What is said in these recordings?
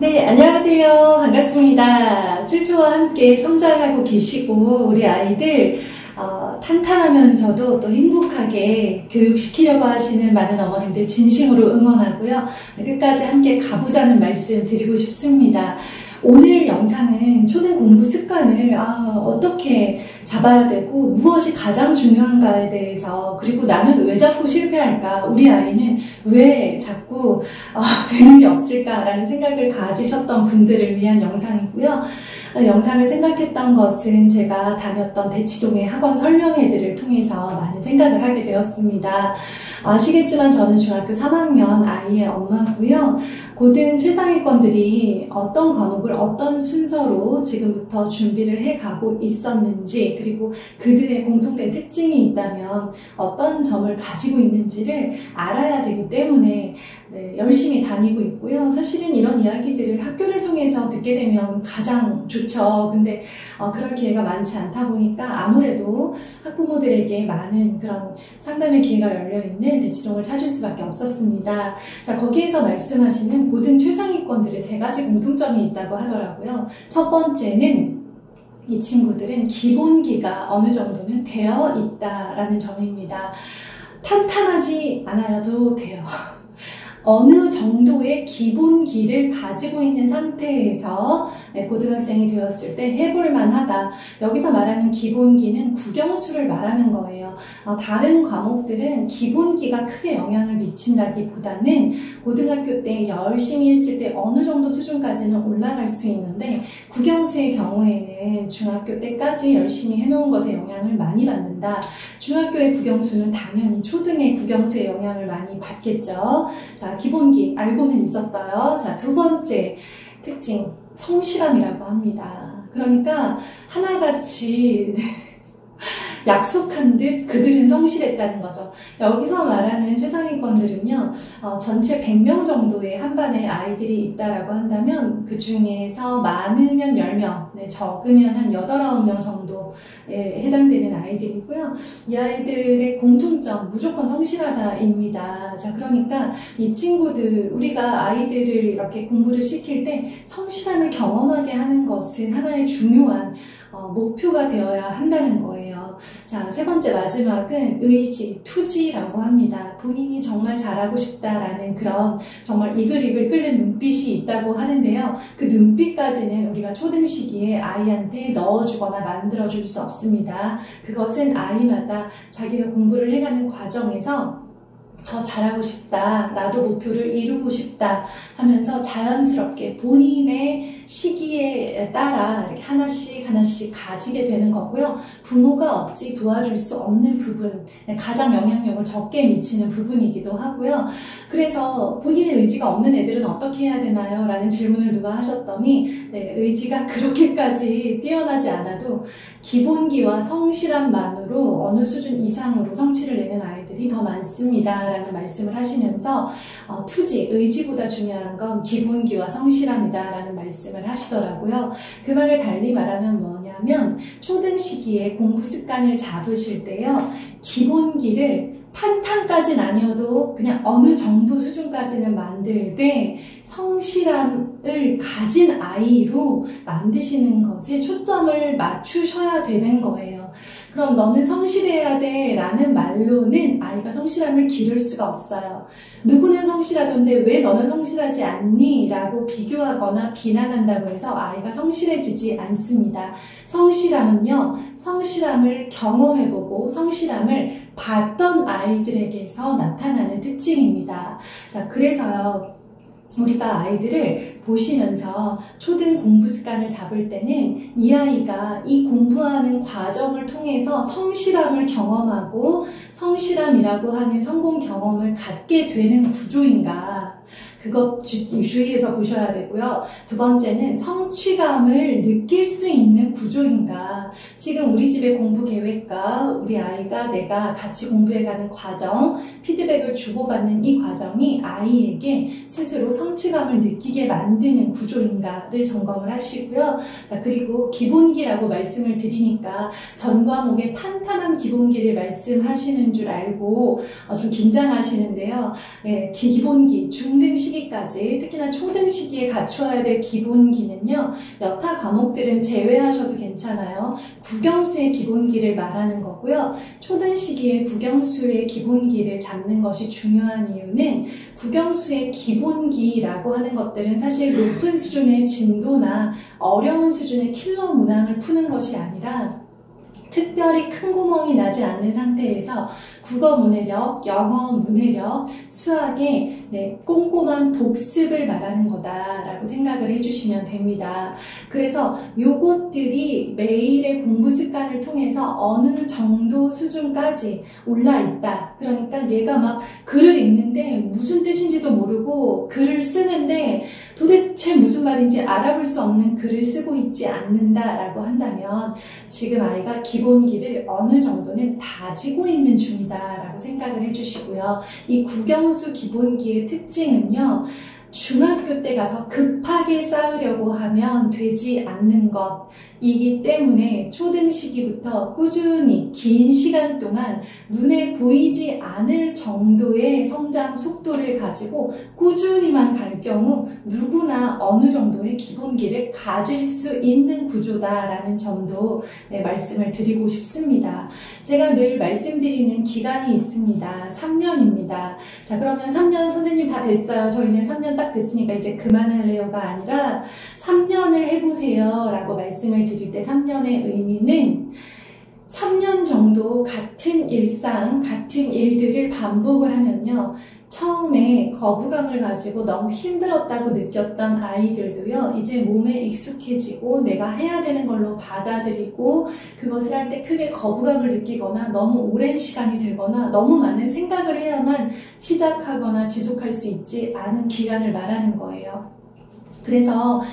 네, 안녕하세요. 반갑습니다. 슬초와 함께 성장하고 계시고 우리 아이들 탄탄하면서도 또 행복하게 교육시키려고 하시는 많은 어머님들 진심으로 응원하고요. 끝까지 함께 가보자는 말씀 드리고 싶습니다. 오늘 영상은 초등 공부 습관을 어떻게 잡아야 되고 무엇이 가장 중요한가에 대해서, 그리고 나는 왜 자꾸 실패할까, 우리 아이는 왜 자꾸 되는 게 없을까라는 생각을 가지셨던 분들을 위한 영상이고요. 영상을 생각했던 것은 제가 다녔던 대치동의 학원 설명회들을 통해서 많은 생각을 하게 되었습니다. 아시겠지만 저는 중학교 3학년 아이의 엄마고요. 고등 최상위권들이 어떤 과목을 어떤 순서로 지금부터 준비를 해가고 있었는지, 그리고 그들의 공통된 특징이 있다면 어떤 점을 가지고 있는지를 알아야 되기 때문에 열심히 다니고 있고요. 사실은 이런 이야기들을 학교를 통해서 듣게 되면 가장 좋죠. 근데 그럴 기회가 많지 않다 보니까 아무래도 학부모들에게 많은 그런 상담의 기회가 열려있는 대치동을 찾을 수밖에 없었습니다. 자, 거기에서 말씀하시는 고등 최상위권들의 3가지 공통점이 있다고 하더라고요. 첫 번째는 이 친구들은 기본기가 어느 정도는 되어 있다라는 점입니다. 탄탄하지 않아도 돼요. 어느 정도의 기본기를 가지고 있는 상태에서 고등학생이 되었을 때 해볼 만하다. 여기서 말하는 기본기는 국영수를 말하는 거예요. 다른 과목들은 기본기가 크게 영향을 미친다기보다는 고등학교 때 열심히 했을 때 어느 정도 수준까지는 올라갈 수 있는데, 국영수의 경우에는 중학교 때까지 열심히 해놓은 것에 영향을 많이 받는다. 중학교의 국영수는 당연히 초등의 국영수의 영향을 많이 받겠죠. 자, 기본기 알고는 있었어요. 자, 두 번째 특징, 성실함이라고 합니다. 그러니까 하나같이 약속한 듯 그들은 성실했다는 거죠. 여기서 말하는 최상위권들은요, 전체 100명 정도의 한 반에 아이들이 있다라고 한다면 그 중에서 많으면 10명, 적으면 한 8, 9명 정도에 해당되는 아이들이고요. 이 아이들의 공통점, 무조건 성실하다입니다. 자, 그러니까 이 친구들, 우리가 아이들을 이렇게 공부를 시킬 때 성실함을 경험하게 하는 것은 하나의 중요한 목표가 되어야 한다는 거예요. 자, 세 번째 마지막은 의지, 투지라고 합니다. 본인이 정말 잘하고 싶다라는 그런 정말 이글이글 끓는 눈빛이 있다고 하는데요. 그 눈빛까지는 우리가 초등 시기에 아이한테 넣어주거나 만들어줄 수 없습니다. 그것은 아이마다 자기가 공부를 해가는 과정에서 더 잘하고 싶다, 나도 목표를 이루고 싶다 하면서 자연스럽게 본인의 시기에 따라 이렇게 하나씩 가지게 되는 거고요. 부모가 어찌 도와줄 수 없는 부분, 가장 영향력을 적게 미치는 부분이기도 하고요. 그래서 본인의 의지가 없는 애들은 어떻게 해야 되나요? 라는 질문을 누가 하셨더니, 의지가 그렇게까지 뛰어나지 않아도 기본기와 성실함만으로 어느 수준 이상으로 성취를 내는 아이들이 더 많습니다 라는 말씀을 하시면서 투지, 의지보다 중요한 건 기본기와 성실함이다 라는 말씀을 하시더라고요. 그 말을 달리 말하면 뭐냐면, 초등 시기에 공부 습관을 잡으실 때요, 기본기를 탄탄까지는 아니어도 그냥 어느 정도 수준까지는 만들되 성실함을 가진 아이로 만드시는 것에 초점을 맞추셔야 되는 거예요. 그럼 너는 성실해야 돼 라는 말로는 아이가 성실함을 기를 수가 없어요. 누구는 성실하던데 왜 너는 성실하지 않니? 라고 비교하거나 비난한다고 해서 아이가 성실해지지 않습니다. 성실함은요, 성실함을 경험해보고 성실함을 봤던 아이들에게서 나타나는 특징입니다. 자, 그래서요, 우리가 아이들을 보시면서 초등 공부 습관을 잡을 때는 이 아이가 이 공부하는 과정을 통해서 성실함을 경험하고 성실함이라고 하는 성공 경험을 갖게 되는 구조인가, 그것 주의해서 보셔야 되고요. 두 번째는 성취감을 느낄 수 있는 구조인가. 지금 우리 집의 공부 계획과 우리 아이가 내가 같이 공부해가는 과정, 피드백을 주고받는 이 과정이 아이에게 스스로 성취감을 느끼게 만드는 구조인가를 점검을 하시고요. 그리고 기본기라고 말씀을 드리니까 전 과목에 탄탄한 기본기를 말씀하시는 줄 알고 좀 긴장하시는데요. 기본기, 중등 시기 시기까지, 특히나 초등 시기에 갖추어야 될 기본기는요, 여타 과목들은 제외하셔도 괜찮아요. 국영수의 기본기를 말하는 거고요. 초등 시기에 국영수의 기본기를 잡는 것이 중요한 이유는 국영수의 기본기라고 하는 것들은 사실 높은 수준의 진도나 어려운 수준의 킬러 문항을 푸는 것이 아니라 특별히 큰 구멍이 나지 않는 상태에서 국어 문해력, 영어 문해력, 수학의 꼼꼼한 복습을 말하는 거다라고 생각을 해주시면 됩니다. 그래서 요것들이 매일의 공부 습관을 통해서 어느 정도 수준까지 올라 있다. 그러니까 얘가 막 글을 읽는데 무슨 뜻인지도 모르고 글을 쓰는데 도대체 무슨 말인지 알아볼 수 없는 글을 쓰고 있지 않는다라고 한다면 지금 아이가 기본기를 어느 정도는 다지고 있는 중이다라고 생각을 해주시고요. 이 국영수 기본기의 특징은요, 중학교 때 가서 급하게 쌓으려고 하면 되지 않는 것이기 때문에 초등 시기부터 꾸준히 긴 시간 동안 눈에 보이지 않을 정도의 성장 속도를 가지고 꾸준히만 갈 경우 누구나 어느 정도의 기본기를 가질 수 있는 구조다라는 점도 말씀을 드리고 싶습니다. 제가 늘 말씀드리는 기간이 있습니다. 3년입니다. 자, 그러면 3년 선생님 다 됐어요. 저희는 3년 딱 됐으니까 이제 그만할래요가 아니라 3년을 해보세요 라고 말씀을 드릴 때 3년의 의미는 3년 정도 같은 일상, 같은 일들을 반복을 하면요, 처음에 거부감을 가지고 너무 힘들었다고 느꼈던 아이들도요, 이제 몸에 익숙해지고 내가 해야 되는 걸로 받아들이고 그것을 할 때 크게 거부감을 느끼거나 너무 오랜 시간이 들거나 너무 많은 생각을 해야만 시작하거나 지속할 수 있지 않은 기간을 말하는 거예요. 그래서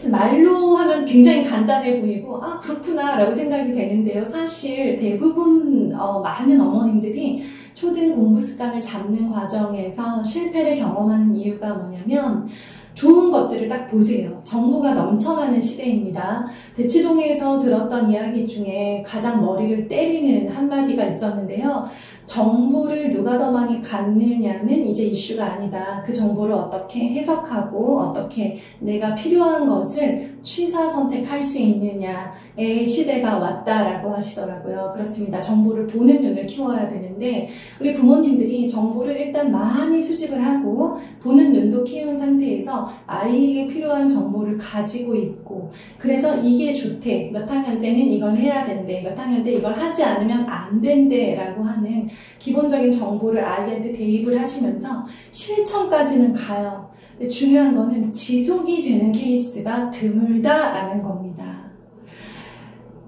말로 하면 굉장히 간단해 보이고 아 그렇구나 라고 생각이 되는데요. 사실 대부분 많은 어머님들이 초등 공부 습관을 잡는 과정에서 실패를 경험하는 이유가 뭐냐면 좋은 것들을 딱 보세요. 정보가 넘쳐나는 시대입니다. 대치동에서 들었던 이야기 중에 가장 머리를 때리는 한마디가 있었는데요. 정보를 누가 더 많이 갖느냐는 이제 이슈가 아니다. 그 정보를 어떻게 해석하고 어떻게 내가 필요한 것을 취사 선택할 수 있느냐의 시대가 왔다라고 하시더라고요. 그렇습니다. 정보를 보는 눈을 키워야 되는데 우리 부모님들이 정보를 일단 많이 수집을 하고 보는 눈도 키운 상태에서 아이에게 필요한 정보를 가지고 있고 그래서 이게 좋대. 몇 학년 때는 이걸 해야 된대. 몇 학년 때 이걸 하지 않으면 안 된대 라고 하는 기본적인 정보를 아이한테 대입을 하시면서 실천까지는 가요. 근데 중요한 거는 지속이 되는 케이스가 드물다라는 겁니다.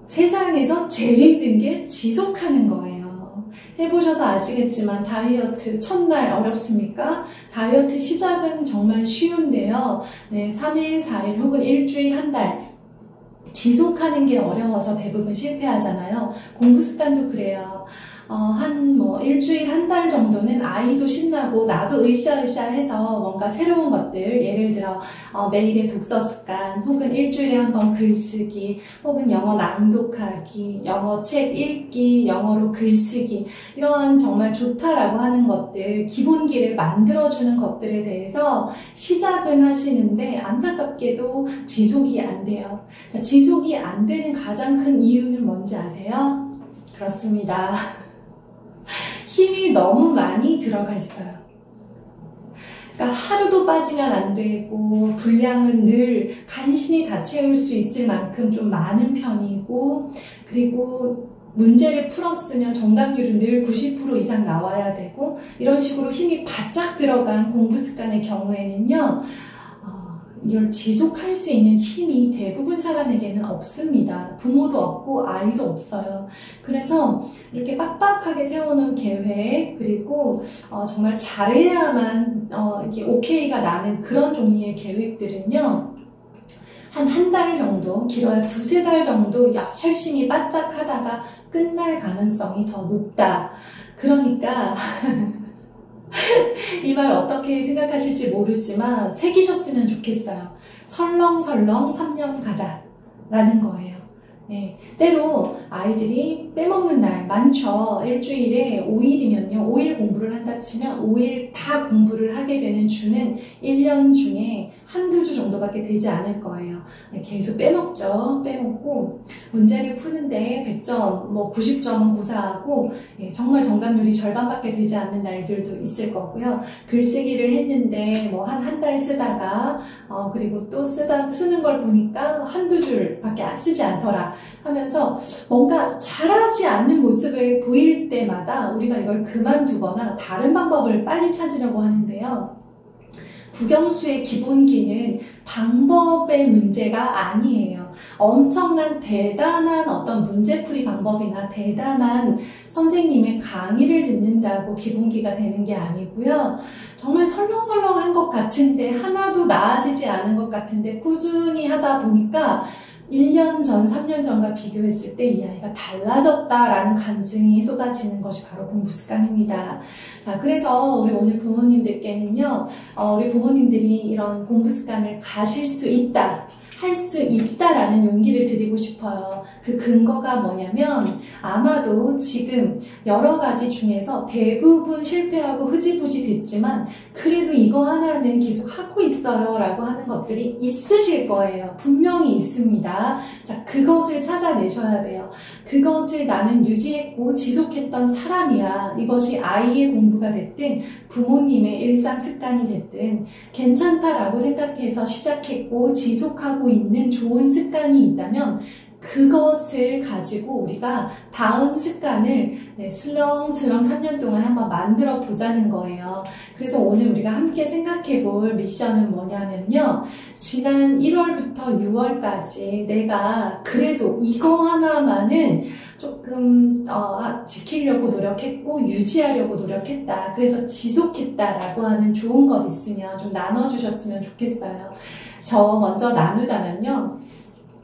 세상에서 제일 힘든 게 지속하는 거예요. 해보셔서 아시겠지만 다이어트 첫날 어렵습니까? 다이어트 시작은 정말 쉬운데요. 3일, 4일 혹은 일주일, 한 달 지속하는 게 어려워서 대부분 실패하잖아요. 공부 습관도 그래요. 일주일, 한 달 정도는 아이도 신나고 나도 으쌰으쌰 해서 뭔가 새로운 것들, 예를 들어, 매일의 독서 습관, 혹은 일주일에 한 번 글쓰기, 혹은 영어 낭독하기, 영어 책 읽기, 영어로 글쓰기, 이런 정말 좋다라고 하는 것들, 기본기를 만들어주는 것들에 대해서 시작은 하시는데 안타깝게도 지속이 안 돼요. 자, 지속이 안 되는 가장 큰 이유는 뭔지 아세요? 그렇습니다. 힘이 너무 많이 들어가 있어요. 그러니까 하루도 빠지면 안 되고 분량은 늘 간신히 다 채울 수 있을 만큼 좀 많은 편이고 그리고 문제를 풀었으면 정답률은 늘 90% 이상 나와야 되고 이런 식으로 힘이 바짝 들어간 공부 습관의 경우에는요. 이걸 지속할 수 있는 힘이 대부분 사람에게는 없습니다. 부모도 없고 아이도 없어요. 그래서 이렇게 빡빡하게 세워놓은 계획 그리고 정말 잘해야만 이게 오케이가 나는 그런 종류의 계획들은요. 한 달 정도, 길어야 2-3달 정도 열심히 바짝 하다가 끝날 가능성이 더 높다. 그러니까 이 말 어떻게 생각하실지 모르지만 새기셨으면 좋겠어요. 설렁설렁 3년 가자 라는 거예요. 네, 때로 아이들이 빼먹는 날 많죠. 일주일에 5일이면요. 5일 공부를 한다 치면 5일 다 공부를 하게 되는 주는 1년 중에 한두 주 정도밖에 되지 않을 거예요. 네, 계속 빼먹죠. 빼먹고 문제를 푸는데 100점, 뭐 90점은 고사하고 정말 정답률이 절반밖에 되지 않는 날들도 있을 거고요. 글쓰기를 했는데 뭐 한 달 쓰다가 그리고 또 쓰는 걸 보니까 한두 줄밖에 쓰지 않더라 하면서 뭔가 잘하지 않는 모습을 보일 때마다 우리가 이걸 그만두거나 다른 방법을 빨리 찾으려고 하는데요. 국영수의 기본기는 방법의 문제가 아니에요. 엄청난 대단한 어떤 문제풀이 방법이나 대단한 선생님의 강의를 듣는다고 기본기가 되는 게 아니고요. 정말 설렁설렁한 것 같은데 하나도 나아지지 않은 것 같은데 꾸준히 하다 보니까 1년 전, 3년 전과 비교했을 때 이 아이가 달라졌다라는 간증이 쏟아지는 것이 바로 공부 습관입니다. 자, 그래서 우리 오늘 부모님들께는요, 우리 부모님들이 이런 공부 습관을 가실 수 있다, 할 수 있다라는 용기를 드리고 싶어요. 그 근거가 뭐냐면 아마도 지금 여러 가지 중에서 대부분 실패하고 흐지부지 됐지만 그래도 이거 하나는 계속 하고 있어요 라고 하는 것들이 있으실 거예요. 분명히 있습니다. 자, 그것을 찾아내셔야 돼요. 그것을 나는 유지했고 지속했던 사람이야. 이것이 아이의 공부가 됐든 부모님의 일상 습관이 됐든 괜찮다라고 생각해서 시작했고 지속하고 있는 좋은 습관이 있다면 그것을 가지고 우리가 다음 습관을 슬렁슬렁 3년 동안 한번 만들어 보자는 거예요. 그래서 오늘 우리가 함께 생각해 볼 미션은 뭐냐면요. 지난 1월부터 6월까지 내가 그래도 이거 하나만은 조금 지키려고 노력했고 유지하려고 노력했다. 그래서 지속했다라고 하는 좋은 것 있으면 좀 나눠주셨으면 좋겠어요. 저 먼저 나누자면요.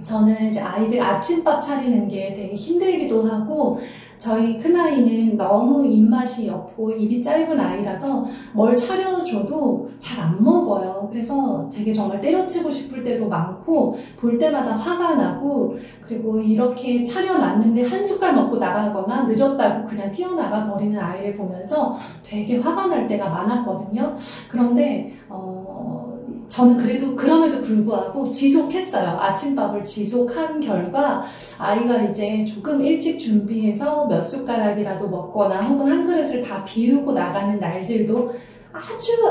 저는 이제 아이들 아침밥 차리는 게 되게 힘들기도 하고 저희 큰아이는 너무 입맛이 없고 입이 짧은 아이라서 뭘 차려줘도 잘 안 먹어요. 그래서 되게 정말 때려치고 싶을 때도 많고 볼 때마다 화가 나고 그리고 이렇게 차려놨는데 한 숟갈 먹고 나가거나 늦었다고 그냥 튀어나가 버리는 아이를 보면서 되게 화가 날 때가 많았거든요. 그런데 저는 그럼에도 불구하고 지속했어요. 아침밥을 지속한 결과 아이가 이제 조금 일찍 준비해서 몇 숟가락이라도 먹거나 혹은 한 그릇을 다 비우고 나가는 날들도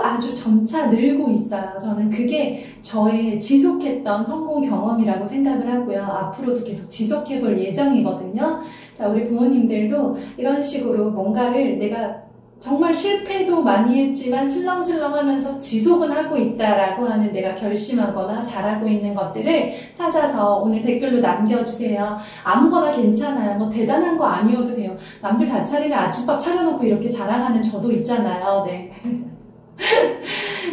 아주 점차 늘고 있어요. 저는 그게 저의 지속했던 성공 경험이라고 생각을 하고요. 앞으로도 계속 지속해 볼 예정이거든요. 자, 우리 부모님들도 이런 식으로 뭔가를 내가 정말 실패도 많이 했지만 슬렁슬렁 하면서 지속은 하고 있다라고 하는 내가 결심하거나 잘하고 있는 것들을 찾아서 오늘 댓글로 남겨주세요. 아무거나 괜찮아요. 뭐 대단한 거 아니어도 돼요. 남들 다 차리는 아침밥 차려놓고 이렇게 자랑하는 저도 있잖아요. 네.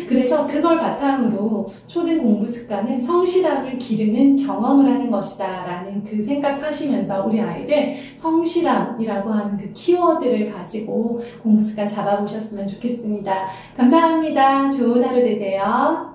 그래서 그걸 바탕으로 초등 공부 습관은 성실함을 기르는 경험을 하는 것이다 라는 그 생각하시면서 우리 아이들 성실함이라고 하는 그 키워드를 가지고 공부 습관 잡아보셨으면 좋겠습니다. 감사합니다. 좋은 하루 되세요.